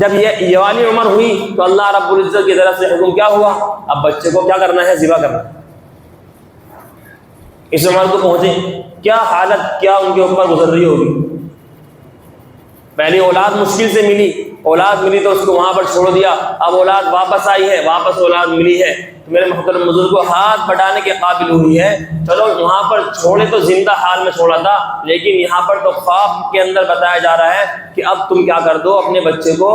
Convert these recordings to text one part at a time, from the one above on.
جب یہ والی عمر ہوئی تو اللہ رب العزت کی طرف سے حکم کیا ہوا؟ اب بچے کو کیا کرنا ہے؟ ذبح کرنا ہے۔ اس عمر کو پہنچے، کیا حالت کیا ان کے اوپر گزر رہی ہوگی؟ پہلی اولاد مشکل سے ملی، اولاد ملی تو اس کو وہاں پر چھوڑ دیا، اب اولاد واپس آئی ہے، واپس اولاد ملی ہے تو میرے محترم بزرگوں ہاتھ بٹانے کے قابل ہوئی ہے۔ چلو وہاں پر چھوڑے تو زندہ حال میں چھوڑا تھا، لیکن یہاں پر تو خواب کے اندر بتایا جا رہا ہے کہ اب تم کیا کر دو، اپنے بچے کو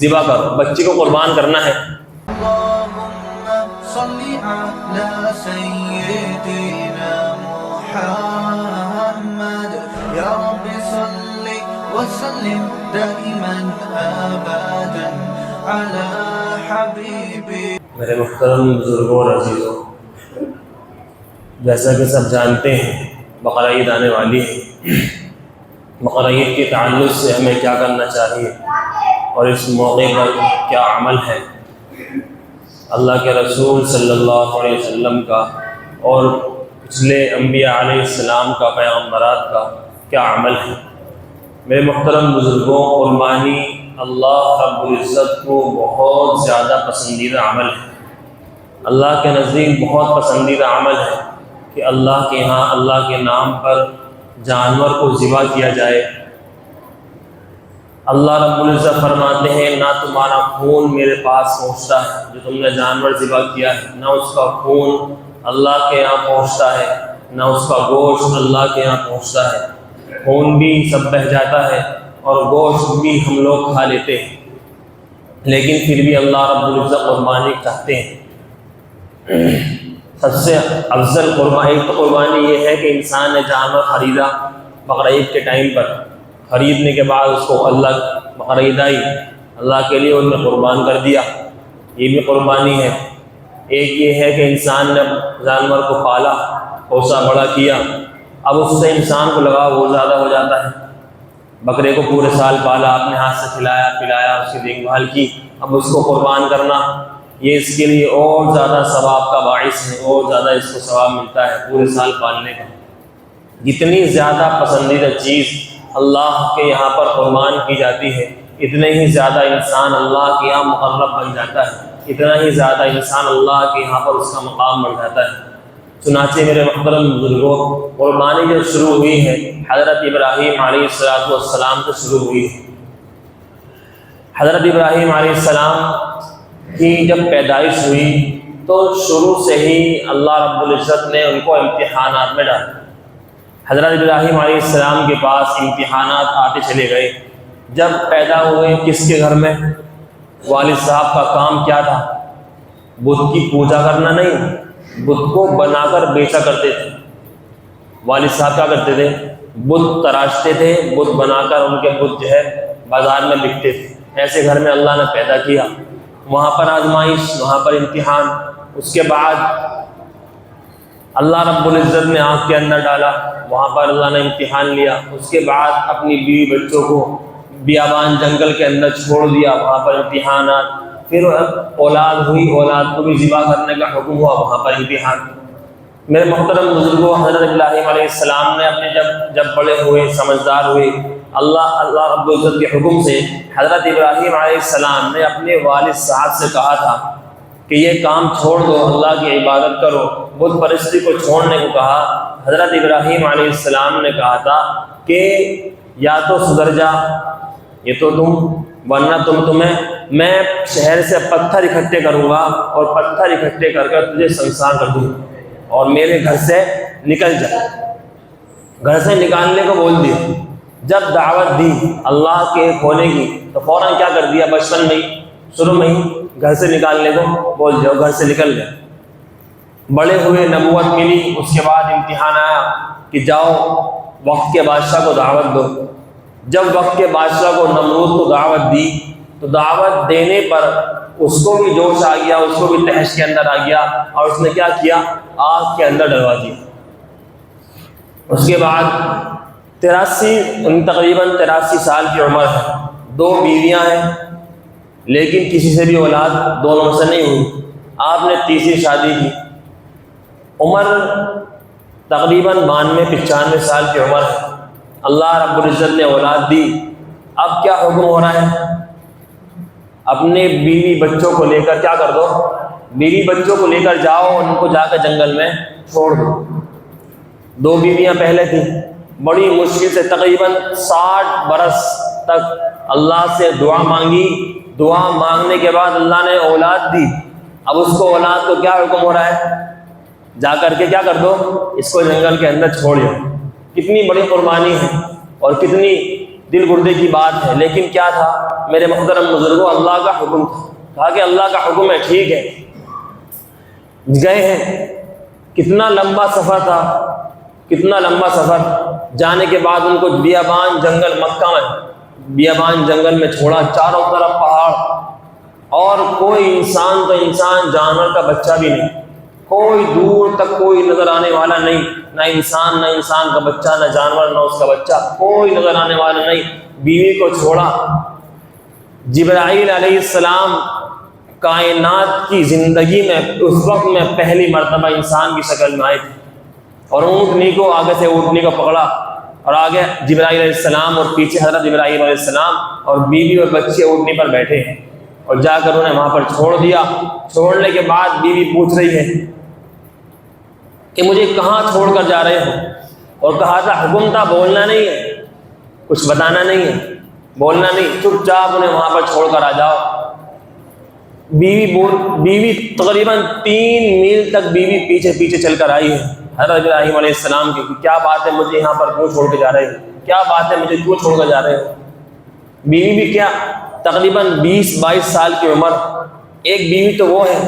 ذبح کرو، بچے کو قربان کرنا ہے۔ صلی علی سیدنا محمد یا رب صلی وسلم دائما ابدا علی حبیبی۔ میرے محترم بزرگوں اور عزیزوں، جیسا کہ سب جانتے ہیں بقرہ عید آنے والی ہے۔ بقرہ عید کے تعلق سے ہمیں کیا کرنا چاہیے اور اس موقع پر کیا عمل ہے، اللہ کے رسول صلی اللہ علیہ وسلم کا اور پچھلے انبیاء علیہ السلام کا، پیغمبرات کا کیا عمل ہے۔ میرے محترم بزرگوں، قربانی اللہ رب العزت کو بہت زیادہ پسندیدہ عمل ہے، اللہ کے نزدیک بہت پسندیدہ عمل ہے کہ اللہ کے ہاں اللہ کے نام پر جانور کو ذبح کیا جائے۔ اللہ رب العزت فرماتے ہیں نہ تمہارا خون میرے پاس پہنچتا ہے، جو تم نے جانور ذبح کیا ہے، نہ اس کا خون اللہ کے یہاں پہنچتا ہے، نہ اس کا گوشت اللہ کے یہاں پہنچتا ہے۔ خون بھی سب بہہ جاتا ہے اور گوشت بھی ہم لوگ کھا لیتے ہیں، لیکن پھر بھی اللہ رب العزت قربانی چاہتے ہیں۔ سب سے افضل قربانی یہ ہے کہ انسان نے جانور خریدا بقرہ عید کے ٹائم پر، خریدنے کے بعد اس کو اللہ بقرہ عید آئی، اللہ کے لیے ان نے قربان کر دیا، یہ بھی قربانی ہے۔ ایک یہ ہے کہ انسان نے جانور کو پالا، پوسا بڑا کیا، اب اس سے انسان کو لگاؤ وہ زیادہ ہو جاتا ہے۔ بکرے کو پورے سال پالا، اپنے ہاتھ سے کھلایا پلایا، اس کی دیکھ بھال کی، اب اس کو قربان کرنا یہ اس کے لیے اور زیادہ ثواب کا باعث ہے، اور زیادہ اس کو ثواب ملتا ہے پورے سال پالنے کا۔ جتنی زیادہ پسندیدہ چیز اللہ کے یہاں پر قربان کی جاتی ہے، اتنے ہی زیادہ انسان اللہ کے یہاں مقرب بن جاتا ہے، اتنا ہی زیادہ انسان اللہ کے یہاں پر اس کا مقام بڑھ جاتا ہے۔ چنانچہ میرے محترم بزرگوں، قربانی جو شروع ہوئی ہے حضرت ابراہیم علیہ السلام سے شروع ہوئی ہے۔ حضرت ابراہیم علیہ السلام کی جب پیدائش ہوئی تو شروع سے ہی اللہ رب العزت نے ان کو امتحانات میں ڈالا۔ حضرت ابراہیم علیہ السلام کے پاس امتحانات آتے چلے گئے۔ جب پیدا ہوئے کس کے گھر میں؟ والد صاحب کا کام کیا تھا؟ بت کی پوجا کرنا نہیں، بت کو بنا کر بیچا کرتے تھے۔ والد صاحب کیا کرتے تھے؟ بت تراشتے تھے، بت بنا کر ان کے بت جو ہے بازار میں بکتے تھے۔ ایسے گھر میں اللہ نے پیدا کیا، وہاں پر آزمائش، وہاں پر امتحان۔ اس کے بعد اللہ رب العزت نے آنکھ کے اندر ڈالا، وہاں پر اللہ نے امتحان لیا۔ اس کے بعد اپنی بیوی بچوں کو بیابان جنگل کے اندر چھوڑ دیا، وہاں پر امتحانات۔ پھر اولاد ہوئی، اولاد کو بھی ذبح کرنے کا حکم ہوا، وہاں پر امتحان۔ میرے محترم بزرگوں، حضرت ابراہیم علیہ السلام نے اپنے جب بڑے ہوئے، سمجھدار ہوئے، اللہ رب العزت کے حکم سے حضرت ابراہیم علیہ السلام نے اپنے والد صاحب سے کہا تھا کہ یہ کام چھوڑ دو، اللہ کی عبادت کرو، بت پرستی کو چھوڑنے کو کہا۔ حضرت ابراہیم علیہ السلام نے کہا تھا کہ یا تو سدھر جا، یہ تو ورنہ تمہیں میں شہر سے پتھر اکٹھے کروں گا اور پتھر اکٹھے کر کر تجھے سنسار کر دوں اور میرے گھر سے نکل جا۔ گھر سے نکالنے کو بول دیا۔ جب دعوت دی اللہ کے ہونے کی تو فوراً کیا کر دیا؟ بچپن میں ہی، شروع میں ہی گھر سے نکالنے کو بول دیا، گھر سے نکل گئے۔ بڑے ہوئے، نبوت ملی، اس کے بعد امتحان آیا کہ جاؤ وقت کے بادشاہ کو دعوت دو۔ جب وقت کے بادشاہ کو نمرود کو دعوت دی تو دعوت دینے پر اس کو بھی جوش آ گیا، اس کو بھی تحش کے اندر آ گیا اور اس نے کیا کیا؟ آگ کے اندر ڈلوا دیا۔ اس کے بعد تقریباً 83 سال کی عمر ہے، 2 بیویاں ہیں، لیکن کسی سے بھی اولاد دونوں سے نہیں ہوئی۔ آپ نے تیسری شادی کی، عمر تقریباً 92-95 سال کی عمر ہے، اللہ رب العزت نے اولاد دی۔ اب کیا حکم ہو رہا ہے؟ اپنے بیوی بچوں کو لے کر کیا کر دو، بیوی بچوں کو لے کر جاؤ، ان کو جا کر جنگل میں چھوڑ دو۔ 2 بیویاں پہلے تھیں، بڑی مشکل سے تقریباً 60 برس تک اللہ سے دعا مانگی، دعا مانگنے کے بعد اللہ نے اولاد دی۔ اب اس کو اولاد کو کیا حکم ہو رہا ہے، جا کر کے کیا کر دو، اس کو جنگل کے اندر چھوڑ دو۔ کتنی بڑی قربانی ہے اور کتنی دل گردے کی بات ہے، لیکن کیا تھا میرے محترم بزرگوں، اللہ کا حکم تھا۔ کہا کہ اللہ کا حکم ہے، ٹھیک ہے، گئے ہیں۔ کتنا لمبا سفر تھا، کتنا لمبا سفر۔ جانے کے بعد ان کو بیابان جنگل، مکہ میں بیابان جنگل میں چھوڑا، چاروں طرف پہاڑ، اور کوئی انسان تو انسان، جانور کا بچہ بھی نہیں، کوئی دور تک کوئی نظر آنے والا نہیں، نہ انسان، نہ انسان کا بچہ، نہ جانور، نہ اس کا بچہ، کوئی نظر آنے والا نہیں۔ بیوی کو چھوڑا۔ جبرائیل علیہ السلام کائنات کی زندگی میں اس وقت میں پہلی مرتبہ انسان کی شکل میں آئے تھے، اور اونٹنی کو آگے سے اونٹنی کو پکڑا، اور آگے جبرائیل علیہ السلام اور پیچھے حضرت جبرائیل علیہ السلام، اور بیوی اور بچے اونٹنی پر بیٹھے ہیں، اور جا کر انہیں وہاں پر چھوڑ دیا۔ چھوڑنے کے بعد بیوی پوچھ رہی ہے کہ مجھے کہاں چھوڑ کر جا رہے ہو، اور کہا تھا حکم تھا بولنا نہیں ہے، کچھ بتانا نہیں ہے، بولنا نہیں، چپ چاپ انہیں وہاں پر چھوڑ کر آ جاؤ۔ بیوی تقریباً 3 میل تک بیوی پیچھے پیچھے چل کر آئی ہے حضرت ابراہیم علیہ السلام کی، کیا بات ہے مجھے یہاں پر کیوں چھوڑ کے جا رہے ہو، کیا بات ہے مجھے کیوں چھوڑ کر جا رہے ہو۔ بیوی بھی کیا، تقریباً 20-22 سال کی عمر۔ ایک بیوی تو وہ ہے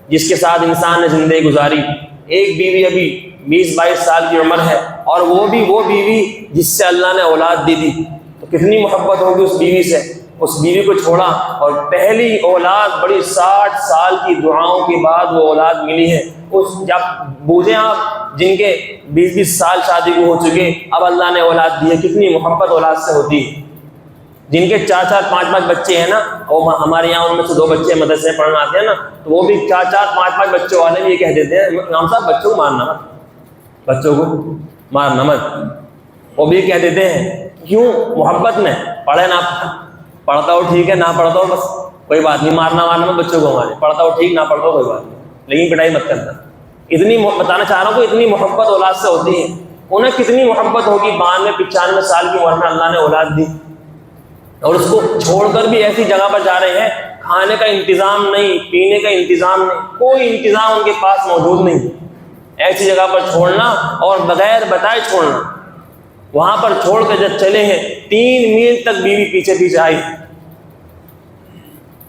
جس کے ساتھ انسان نے زندگی گزاری، ایک بیوی ابھی 20-22 سال کی عمر ہے، اور وہ بھی وہ بیوی جس سے اللہ نے اولاد دی تھی، تو کتنی محبت ہوگی اس بیوی سے۔ اس بیوی کو چھوڑا، اور پہلی اولاد بڑی 60 سال کی دعاؤں کے بعد وہ اولاد ملی ہے۔ اس جب بوجھیں آپ جن کے 20-20 سال شادی کو ہو چکے، اب اللہ نے اولاد دی ہے، کتنی محبت اولاد سے ہوتی ہے۔ جن کے 4-4 5-5 بچے ہیں نا، اور ہمارے یہاں ان میں سے 2 بچے مدرسے میں پڑھنا آتے ہیں نا، تو وہ بھی 4-4 5-5 بچوں والے بھی یہ کہہ دیتے ہیں امام صاحب بچوں کو مارنا مت، بچوں کو مارنا مت، وہ بھی کہہ دیتے ہیں۔ کیوں؟ محبت میں، پڑھے نہ پڑھتا ہو ٹھیک ہے، نہ پڑھتا ہو بس کوئی بات نہیں، مارنا مت بچوں کو ہمارے، پڑھتا ہو ٹھیک، نہ پڑھتا ہو کوئی بات نہیں، لیکن پٹائی مت کرنا۔ اتنی بتانا چاہ رہا ہوں کہ اتنی محبت اولاد سے ہوتی ہے۔ انہیں کتنی محبت ہوگی، 92-95 سال کی عمر میں اللہ نے اولاد دی، اور اس کو چھوڑ کر بھی ایسی جگہ پر جا رہے ہیں، کھانے کا انتظام نہیں، پینے کا انتظام نہیں، کوئی انتظام ان کے پاس موجود نہیں۔ ایسی جگہ پر چھوڑنا اور بغیر بتائے چھوڑنا، وہاں پر چھوڑ کے جب چلے ہیں 3 میل تک بیوی پیچھے پیچھے آئی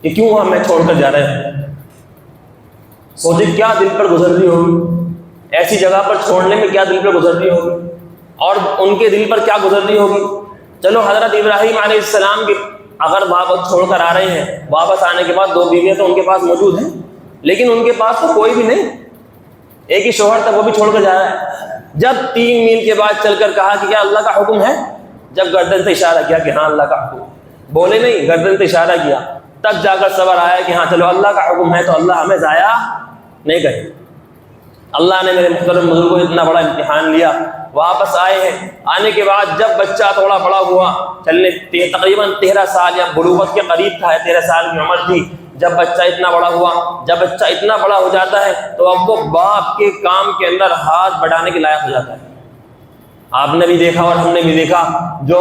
کہ کیوں ہمیں چھوڑ کر جا رہے ہیں۔ سوچے کیا دل پر گزر رہی ہوگی، ایسی جگہ پر چھوڑنے میں کیا دل پر گزر رہی ہوگی، اور ان کے دل پر کیا گزر رہی ہوگی۔ چلو حضرت ابراہیم علیہ السلام کی اگر واپس چھوڑ کر آ رہے ہیں، واپس آنے کے بعد 2 بیویاں تو ان کے پاس موجود ہیں، لیکن ان کے پاس تو کوئی بھی نہیں، ایک ہی شوہر تھا وہ بھی چھوڑ کر جا رہا ہے۔ جب 3 میل کے بعد چل کر کہا کہ کیا اللہ کا حکم ہے، جب گردن سے اشارہ کیا کہ ہاں اللہ کا حکم، بولے نہیں، گردن سے اشارہ کیا، تب جا کر صبر آیا کہ ہاں چلو اللہ کا حکم ہے تو اللہ ہمیں ضائع نہیں کرے۔ اللہ نے میرے محترم بزرگوں کو اتنا بڑا امتحان لیا، واپس آئے ہیں۔ آنے کے بعد جب بچہ تھوڑا بڑا ہوا، چلنے تقریباً 13 سال یا بلوغت کے قریب تھا، 13 سال کی عمر تھی، جب بچہ اتنا بڑا ہوا، جب بچہ اتنا بڑا ہو جاتا ہے تو اب وہ باپ کے کام کے اندر ہاتھ بڑھانے کے لائق ہو جاتا ہے۔ آپ نے بھی دیکھا اور ہم نے بھی دیکھا، جو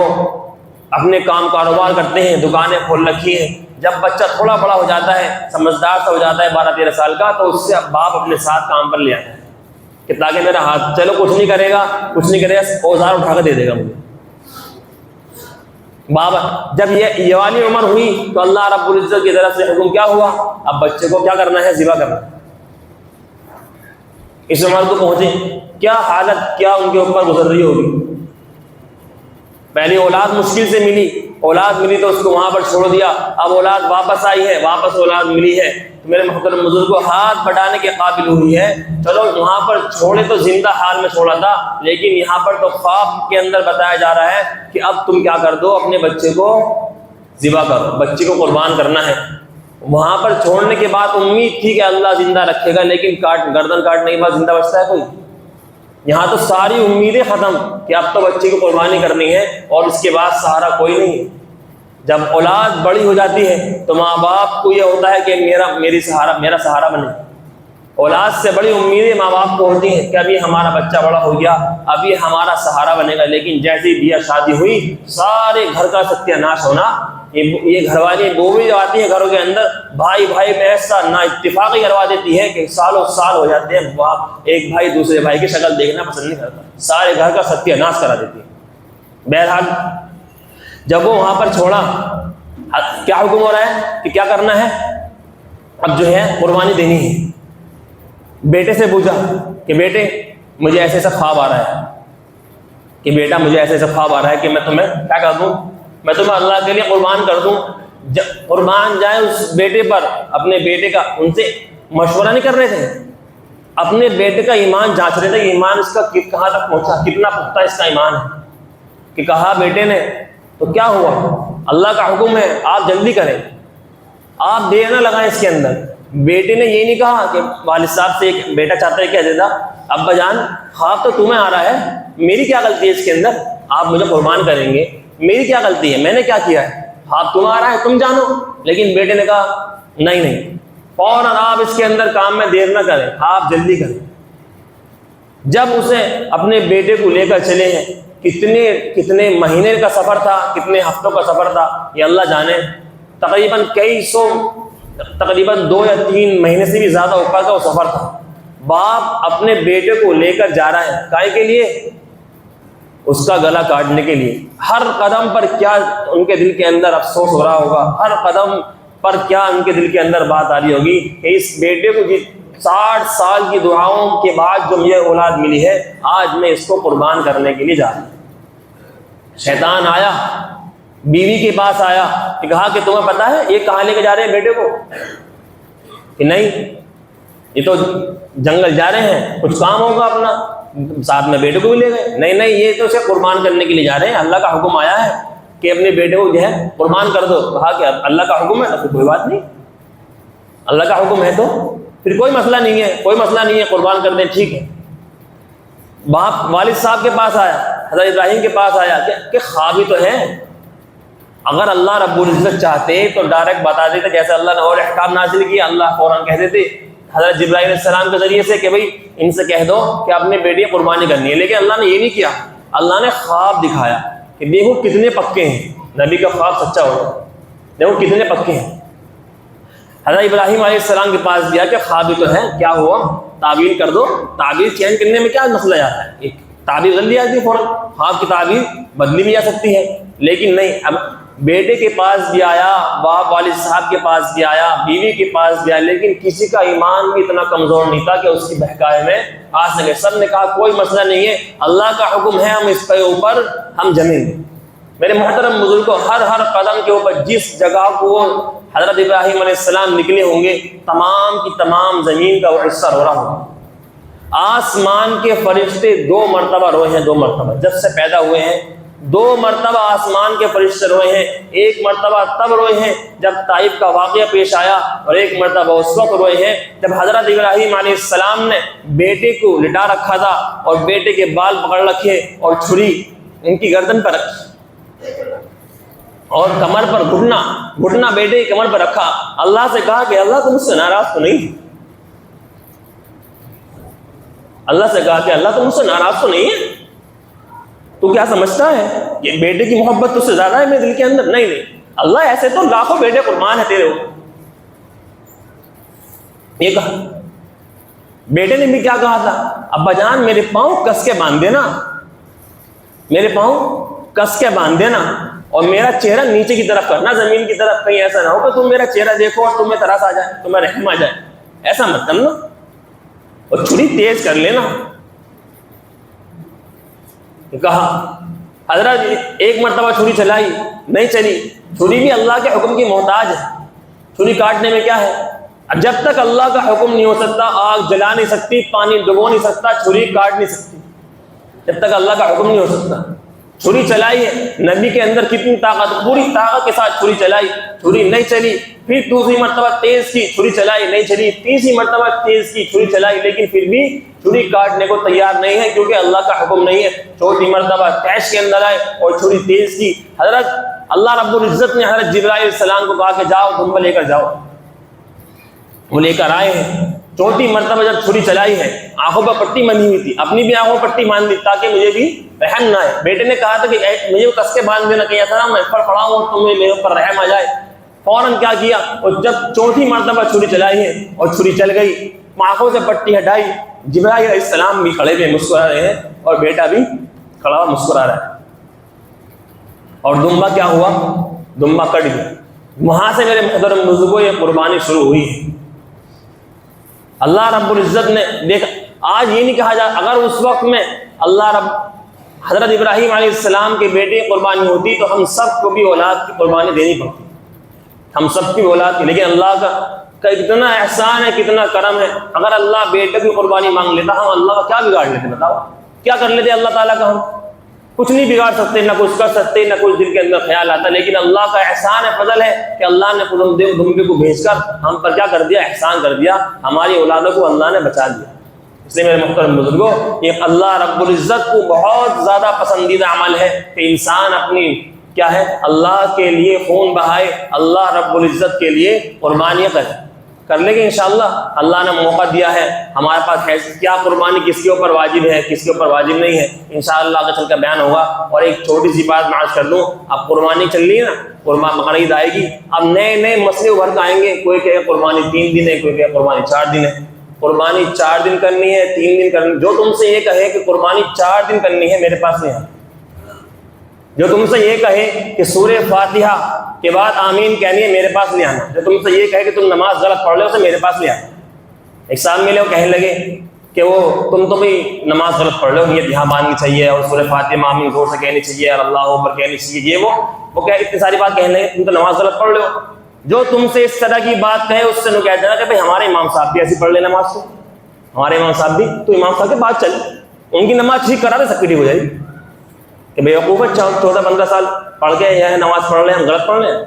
اپنے کام کاروبار کرتے ہیں، دکانیں کھول رکھی ہیں، جب بچہ تھوڑا بڑا ہو جاتا ہے، سمجھدار سا ہو جاتا ہے 12-13 سال کا، تو اس سے باپ اپنے ساتھ کام پر لے آتا ہے کہ تاکہ میرا ہاتھ، چلو کچھ نہیں کرے گا، اوزار اٹھا کر دے دے گا مجھے۔ بابا جب یہ والی عمر ہوئی تو اللہ رب العزت کی طرف سے حکم کیا ہوا، اب بچے کو کیا کرنا ہے، ذبح کرنا۔ اس عمر کو پہنچے، کیا حالت، کیا ان کے اوپر گزر رہی ہوگی۔ پہلی اولاد مشکل سے ملی، اولاد ملی تو اس کو وہاں پر چھوڑ دیا، اب اولاد واپس آئی ہے، واپس اولاد ملی ہے تو میرے محترم بزرگ کو ہاتھ بٹانے کے قابل ہوئی ہے۔ چلو وہاں پر چھوڑے تو زندہ حال میں چھوڑا تھا، لیکن یہاں پر تو خواب کے اندر بتایا جا رہا ہے کہ اب تم کیا کر دو، اپنے بچے کو ذبح کرو، بچے کو قربان کرنا ہے۔ وہاں پر چھوڑنے کے بعد امید تھی کہ اللہ زندہ رکھے گا، لیکن گردن کاٹنے کے بعد زندہ بچتا ہے کوئی؟ یہاں تو ساری امیدیں ختم کہ اب تو بچے کی قربانی کرنی ہے اور اس کے بعد سہارا کوئی نہیں ہے۔ جب اولاد بڑی ہو جاتی ہے تو ماں باپ کو یہ ہوتا ہے کہ میرا سہارا بنے. اولاد سے بڑی امیدیں ماں باپ کو ہوتی ہیں کہ ابھی ہمارا بچہ بڑا ہو گیا، ابھی ہمارا سہارا بنے گا. لیکن جیسے بیاہ شادی ہوئی سارے گھر کا ستیہ ناش ہونا. یہ گھر والی بوبی جو آتی ہیں گھروں کے اندر، بھائی بھائی میں ایسا نا اتفاقی کروا دیتی ہے کہ سالوں سال ہو جاتے ہیں، ایک بھائی دوسرے بھائی کی شکل دیکھنا پسند نہیں کرتا، سارے گھر کا ستیہ ناش کرا دیتی ہے. بہرحال جب وہ وہاں پر چھوڑا، کیا حکم ہو رہا ہے کہ کیا کرنا ہے؟ اب جو ہے قربانی دینی ہے. بیٹے سے پوچھا کہ بیٹے مجھے ایسے ایسا خواب آ رہا ہے، کہ بیٹا مجھے ایسے ایسا خواب آ رہا ہے کہ میں تمہیں کیا کر دوں، میں تمہیں اللہ کے لیے قربان کر دوں. قربان جائے اس بیٹے پر، اپنے بیٹے کا ان سے مشورہ نہیں کر رہے تھے، اپنے بیٹے کا ایمان جانچ رہے تھے کہ ایمان اس کا کہاں تک پہنچا، کتنا پختہ اس کا ایمان ہے. کہ کہا بیٹے نے تو کیا ہوا، اللہ کا حکم ہے آپ جلدی کریں، آپ دیر نہ لگائیں اس کے اندر. بیٹے نے یہ نہیں کہا کہ والد صاحب سے ایک بیٹا چاہتا ہے کہ عزیزہ ابا جان خواب تو تمہیں آ رہا ہے، میری کیا غلطی ہے اس کے اندر، آپ مجھے قربان کریں گے، میری کیا غلطی ہے، میں نے کیا کیا ہے، خواب تمہیں آ رہا ہے تم جانو. لیکن بیٹے نے کہا نہیں فوراً آپ اس کے اندر کام میں دیر نہ کریں، آپ جلدی کریں. جب اسے اپنے بیٹے کو لے کر چلے ہیں، کتنے مہینے کا سفر تھا، کتنے ہفتوں کا سفر تھا یہ اللہ جانے، تقریباً 2 یا 3 مہینے سے بھی زیادہ اوپر کا وہ سفر تھا. باپ اپنے بیٹے کو لے کر جا رہا ہے، کائے کے لیے؟ اس کا گلا کاٹنے کے لیے. ہر قدم پر کیا ان کے دل کے اندر افسوس ہو رہا ہوگا، ہر قدم پر کیا ان کے دل کے اندر بات آ رہی ہوگی کہ اس بیٹے کو 60 سال کی دعاؤں کے بعد جو مجھے اولاد ملی ہے، آج میں اس کو قربان کرنے کے لیے جا رہا ہوں. شیطان آیا، بیوی کے پاس آیا کہ کہا کہ تمہیں پتا ہے یہ کہاں لے کے جا رہے ہیں بیٹے کو؟ کہ نہیں، یہ تو جنگل جا رہے ہیں، کچھ کام ہوگا اپنا، ساتھ میں بیٹے کو بھی لے گئے. نہیں یہ تو اسے قربان کرنے کے لیے جا رہے ہیں، اللہ کا حکم آیا ہے کہ اپنے بیٹے کو جو ہے قربان کر دو. کہا کہ اللہ کا حکم ہے تو کوئی بات نہیں، اللہ کا حکم ہے تو پھر کوئی مسئلہ نہیں ہے، قربان کر دیں، ٹھیک ہے. باپ والد صاحب کے پاس آیا، حضرت ابراہیم کے پاس آیا کہ خواب ہی تو ہے، اگر اللہ رب العزت چاہتے تو ڈائریکٹ بتا دیتے، جیسے اللہ نے اور احکام نازل کیا، اللہ فوراً کہہ دیتے حضرت جبرائیل علیہ السلام کے ذریعے سے کہ بھئی ان سے کہہ دو کہ اپنے بیٹی قربانی کرنی ہے. لیکن اللہ نے یہ نہیں کیا، اللہ نے خواب دکھایا کہ دیکھو کتنے پکے ہیں. نبی کا خواب سچا ہوتا ہے، دیکھو کتنے پکے ہیں. حضرت ابراہیم علیہ السلام کے پاس گیا کہ خواب ہی تو ہے، کیا ہوا، تعبیر کر دو. تعبیر چینج کرنے میں کیا مسئلہ جاتا ہے، ایک تعبیر بدل دی جاتی ہے فوراً، خواب کی تعبیر بدلی بھی جا سکتی ہے. لیکن نہیں، اب بیٹے کے پاس بھی آیا، باپ والد صاحب کے پاس بھی آیا، بیوی کے پاس بھی آیا، لیکن کسی کا ایمان بھی اتنا کمزور نہیں تھا کہ اس کی بہکائے میں آ سکے. سب نے کہا کوئی مسئلہ نہیں ہے، اللہ کا حکم ہے، ہم اس کے اوپر ہم جمیں گے. میرے محترم بزرگوں، ہر قدم کے اوپر جس جگہ کو حضرت ابراہیم علیہ السلام نکلے ہوں گے، تمام کی تمام زمین کا وہ حصہ رو رہا ہوگا. آسمان کے فرشتے 2 مرتبہ روئے ہیں، 2 مرتبہ جب سے پیدا ہوئے ہیں، 2 مرتبہ آسمان کے فرشتے روئے ہیں. ایک مرتبہ تب روئے ہیں جب طائف کا واقعہ پیش آیا، اور ایک مرتبہ اس وقت روئے ہیں جب حضرت ابراہیم علیہ السلام نے بیٹے کو لٹا رکھا تھا اور بیٹے کے بال پکڑ رکھے اور چھری ان کی گردن پر رکھی اور کمر پر گھٹنا بیٹے کی کمر پر رکھا. اللہ سے کہا کہ اللہ تم سے ناراض تو نہیں، اللہ سے کہا کہ اللہ تم سے ناراض تو نہیں ہے، تو کیا سمجھتا ہے کہ بیٹے کی محبت تجھ سے زیادہ ہے میرے دل کے اندر؟ نہیں اللہ، ایسے تو لاکھوں بیٹے قربان ہے تیرے اوپر. یہ کہا. بیٹے نے بھی کیا کہا تھا، ابا جان میرے پاؤں کس کے باندھ دینا، میرے پاؤں کس کے باندھ دینا، اور میرا چہرہ نیچے کی طرف کرنا، زمین کی طرف، کہیں ایسا نہ ہو کہ تم میرا چہرہ دیکھو اور تمہیں ترس آ جائے، تمہیں رحم آ جائے، ایسا مت کرنا، اور چھری تیز کر لینا. کہا. حضرت ایک مرتبہ چھری چلائی، نہیں چلی. چھری بھی اللہ کے حکم کی محتاج ہے. چھری کاٹنے میں کیا ہے، جب تک اللہ کا حکم نہیں ہو سکتا آگ جلا نہیں سکتی، پانی ڈبو نہیں سکتا، چھری کاٹ نہیں سکتی جب تک اللہ کا حکم نہیں ہو سکتا. چھری چلائی ہے، نبی کے اندر کتنی طاقت، پوری طاقت کے ساتھ چھری چلائی، چھری نہیں چلی. پھر دوسری مرتبہ تیز کی، چھری چلائی، نہیں چلی. تیسری مرتبہ تیز کی، چھری چلائی، لیکن پھر بھی چھری کاٹنے کو تیار نہیں ہے کیونکہ اللہ کا حکم نہیں ہے. چوتھی مرتبہ تیش کے اندر آئے اور چھری تیز کی. حضرت اللہ رب العزت نے حضرت جبرائیل علیہ السلام کو کہا کہ جاؤ دمبا لے کر جاؤ. وہ لے کر آئے ہیں. چوتھی مرتبہ جب چھری چلائی ہے, آنکھوں پر پٹی بندھی ہوئی تھی, اپنی بھی آنکھوں پر پٹی باندھ دی تاکہ مجھے بھی رحم نہ آئے. بیٹے نے کہا تھا کہ مجھے کس کے باندھ دینا, کہ ایسا نہ میں کھڑا ہوں تمہیں میرے اوپر رحم آ جائے. فوراً کیا کیا, اور جب چوتھی مرتبہ چھری چلائی ہے اور چھری چل گئی, آنکھوں سے پٹی ہٹائی, جبرائیل علیہ السلام بھی کھڑے ہوئے مسکرا رہے ہیں اور بیٹا بھی کھڑا ہوا مسکرا رہا ہے. اور دمبا کیا ہوا, دمبا کٹ گیا. وہاں سے میرے محترم بزرگوں یہ قربانی شروع ہوئی ہے. اللہ رب العزت نے دیکھا, آج یہ نہیں کہا جائے اگر اس وقت میں حضرت ابراہیم علیہ السلام کے بیٹے کی قربانی ہوتی تو ہم سب کو بھی اولاد کی قربانی دینی پڑتی, ہم سب کی اولاد کی. لیکن اللہ کا اتنا احسان ہے, کتنا کرم ہے. اگر اللہ بیٹے کی قربانی مانگ لیتا, ہم اللہ کا کیا بگاڑ لیتے, بتاؤ کیا کر لیتے اللہ تعالیٰ کا. ہم کچھ نہیں بگاڑ سکتے, نہ کچھ کر سکتے, نہ کچھ دل کے اندر خیال آتا. لیکن اللہ کا احسان ہے, فضل ہے کہ اللہ نے دمبے کو بھیج کر ہم پر کیا کر دیا, احسان کر دیا, ہماری اولادوں کو اللہ نے بچا دیا. اس لیے میرے محترم بزرگوں, یہ اللہ رب العزت کو بہت زیادہ پسندیدہ عمل ہے کہ انسان اپنی کیا ہے اللہ کے لیے خون بہائے, اللہ رب العزت کے لیے قربانیاں کر لیں گے انشاءاللہ. اللہ نے موقع دیا ہے, ہمارے پاس ہے کیا قربانی کس کے اوپر واجب ہے, کس کے اوپر واجب نہیں ہے, انشاءاللہ آگے چل کر بیان ہوگا. اور ایک چھوٹی سی بات میں عرض کر دوں, اب قربانی چل رہی ہے نا, قربانی بقرعید آئے گی, اب نئے نئے مسئلے ابھر کے آئیں گے. کوئی کہے قربانی 3 دن ہے, کوئی کہے قربانی 4 دن ہے. قربانی 4 دن کرنی ہے, 3 دن کرنی, جو تم سے یہ کہے کہ قربانی 4 دن کرنی ہے میرے پاس نہیں ہے. جو تم سے یہ کہے کہ سورہ فاتحہ کے بعد آمین کہنی ہے میرے پاس نہیں آنا. جو تم سے یہ کہے کہ تم نماز غلط پڑھ رہے ہو اسے میرے پاس نہیں آنا. ایک صاحب ملے وہ کہنے لگے کہ وہ تم تو بھی نماز غلط پڑھ رہے ہو, نیت یہاں باندھنی چاہیے اور سورہ فاتحہ میں آمین زور سے کہنی چاہیے اور اللہ اکبر کہنی چاہیے, یہ وہ کہ اتنی ساری بات کہنے لگے, تم تو نماز غلط پڑھ رہے ہو. جو تم سے اس طرح کی بات کہے اس سے نہ کہہ دینا کہ بھائی ہمارے امام صاحب بھی ایسی پڑھ لے نماز کو, ہمارے امام صاحب بھی, تو امام صاحب کے بعد چل, ان کی نماز ٹھیک کرا دے, سب کی ٹھیک ہو جائے گی. کہ بے وقوف 14-15 سال پڑھ کے یہ نماز پڑھ رہے ہیں, ہم غلط پڑھ رہے ہیں.